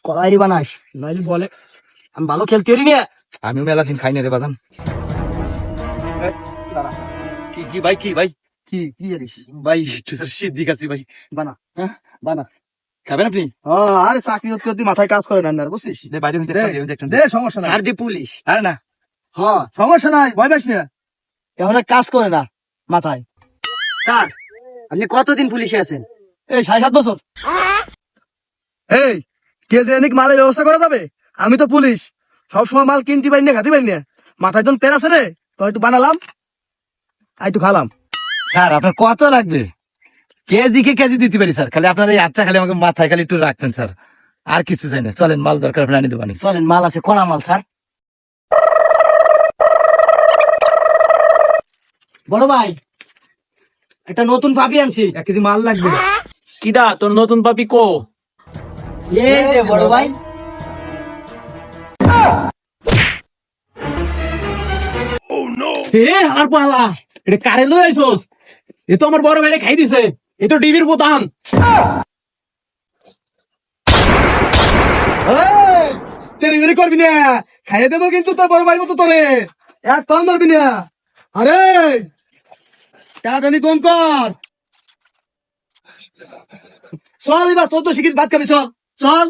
কলাইরি বানাস নইলে বলে আমি ভালো খেলতে পারি না। আমি মেলা দিন খাই না রে বাজান। কি কি ভাই, কি ভাই, কি কি জানিস? ভাই একটু সিদ্দিক আছি ভাই। বানা হ্যাঁ বানা। খাবেন আপনি? আরে চাকরি করতে মাথায় কাজ করে না আর বুঝছিস? দে বাইরে হইতে দে, দেখছেন দে সমস্যা নাই। স্যার দি পুলিশ। আরে না হ্যাঁ সমস্যা নাই, ভয় পাইস না। এখন আর কাজ করে না মাথায়। স্যার আপনি কতদিন পুলিশে আছেন? এই 6-7 বছর। এই কে জেনিক মালের ব্যবস্থা করা যাবে? আমি তো পুলিশ, সবসময় মাল কিনতে পারি না, খাতে পারি না। মাথায় যখন পের আছে রে, তো একটু বানালাম আর একটু খালাম। স্যার আপনার কত লাগবে? কেজি কে কেজি দিতে পারি স্যার, খালি আপনার এই আটটা খালি আমাকে মাথায় খালি একটু রাখবেন স্যার, আর কিছু চাই না। চলেন, মাল দরকার আপনি আনি দেবানি। চলেন, মাল আছে, কড়া মাল স্যার। বড় ভাই একটা নতুন পাপি আনছি। 1 কেজি মাল লাগবে। কিডা তোর নতুন পাপি কো? এই যে বড় ভাই। এ আমার পালা, এটা কারে লই আইছস? এ তো আমার বড় ভাইরে খাই দিছে, এ তো ডিবির প্রধান। তেরি বেরি করবি না, খাইয়ে দেবো কিন্তু তোর বড় ভাই মতো তোরে। এক পান ধরবি না। আরে টাটানি কম কর। চল এবার 14 শিখির ভাত খাবি, চল চল।